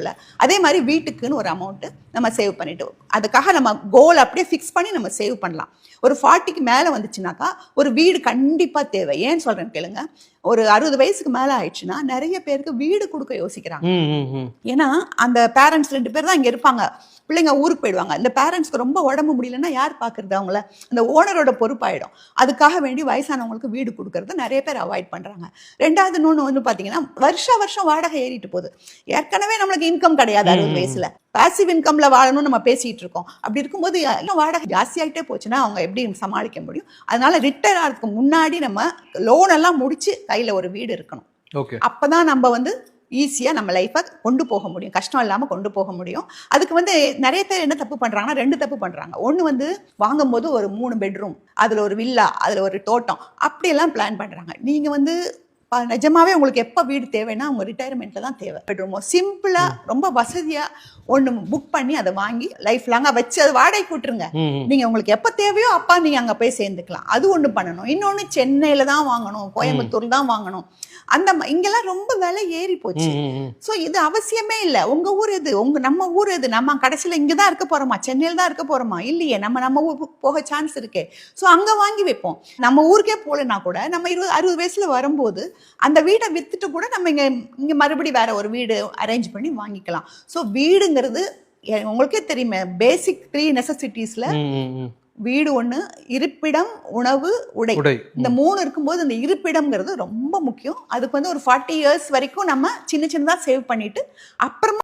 லைஃப்ல. அதே மாதிரி வீட்டுக்குன்னு ஒரு அமௌண்ட் நம்ம சேவ் பண்ணிட்டு அதுக்காக நம்ம கோல் அப்படியே ஃபிக்ஸ் பண்ணி நம்ம சேவ் பண்ணலாம். ஒரு 40க்கு மேல வந்துச்சுனாக்கா ஒரு வீடு கண்டிப்பா தேவை. ஏன்னு சொல்றேன்னு கேளுங்க. ஒரு 60 வயசுக்கு மேல ஆயிடுச்சுன்னா நிறைய பேருக்கு வீடு கொடுக்க யோசிக்கிறாங்க. ஏன்னா அந்த பேரண்ட்ஸ் 2 பேர் தான் இங்க இருப்பாங்க, பிள்ளைங்க ஊருக்கு போயிடுவாங்க. இந்த பேரண்ட்ஸ்க்கு ரொம்ப உடம்பு முடியலன்னா யார் பாக்குறது அவங்கள? அந்த ஓனரோட பொறுப்பாயிடும். அதுக்காக வேண்டி வயசானவங்களுக்கு வீடு கொடுக்கறத நிறைய பேர் அவாய்ட் பண்றாங்க. ரெண்டாவது இன்னொன்று வந்து பாத்தீங்கன்னா வருஷம் வாடகை ஏறிட்டு போகுது. ஏற்கனவே நம்மளுக்கு இன்கம் கிடையாது 60 வயசுல. பாசிவ் இன்கம்ல வாழணும்னு நம்ம பேசிட்டு இருக்கோம். அப்படி இருக்கும்போது வாடகை ஜாஸ்தி ஆகிட்டே போச்சுன்னா அவங்க எப்படி சமாளிக்க முடியும்? அதனால ரிட்டையர் ஆகிறதுக்கு முன்னாடி நம்ம லோன் எல்லாம் முடிச்சு கையில ஒரு வீடு இருக்கணும். அப்பதான் நம்ம வந்து ஈஸியா நம்ம லைஃபை கொண்டு போக முடியும், கஷ்டம் இல்லாம கொண்டு போக முடியும். அதுக்கு வந்து நிறைய பேர் என்ன தப்பு பண்றாங்கன்னா 2 தப்பு பண்றாங்க. ஒண்ணு வந்து வாங்கும்போது ஒரு 3 பெட்ரூம், அதுல ஒரு வில்லா, அதுல ஒரு தோட்டம், அப்படியெல்லாம் பிளான் பண்றாங்க. நீங்க வந்து நிஜமாவே உங்களுக்கு எப்போ வீடு தேவைன்னா உங்க ரிட்டையர்மெண்ட்ல தான் தேவை. பெட்ரூமோ சிம்பிளா ரொம்ப வசதியா ஒன்று புக் பண்ணி அதை வாங்கி லைஃப் லாங்கா வச்சு அதை வாடகை கூட்டுருங்க. நீங்க உங்களுக்கு எப்போ தேவையோ அப்பா நீங்க அங்க போய் சேர்ந்துக்கலாம். அது ஒண்ணு பண்ணணும். இன்னொன்னு சென்னையில தான் வாங்கணும், கோயம்புத்தூர்ல தான் வாங்கணும். அந்த இங்கெல்லாம் ரொம்ப விலை ஏறி போச்சு. ஸோ இது அவசியமே இல்லை. உங்க ஊர் எது? நம்ம ஊர் எது? நம்ம கடைசியில் இங்கே தான் இருக்க போறோமா, சென்னையில் தான் இருக்க போறோமா? இல்லையே, நம்ம ஊருக்கு போக சான்ஸ் இருக்கே. ஸோ அங்கே வாங்கி வைப்போம். நம்ம ஊருக்கே போகலன்னா கூட நம்ம 60 வயசுல வரும்போது அந்த வீடை வித்துட்டு கூட நம்ம இங்க மறுபடியும் வேற ஒரு வீடு அரேஞ்ச் பண்ணி வாங்கிக்கலாம். ஸோ வீடுங்கிறது உங்களுக்கே தெரியுமே, பேசிக் 3 நெசசிட்டிஸ்ல வீடு ஒண்ணு, இருப்பிடம், உணவு, உடை. இந்த 3 இருக்கும்போது இந்த இருப்பிடம்ங்கிறது ரொம்ப முக்கியம். அதுக்கு வந்து ஒரு 40 இயர்ஸ் வரைக்கும் நம்ம சின்னதா சேவ் பண்ணிட்டு அப்புறமா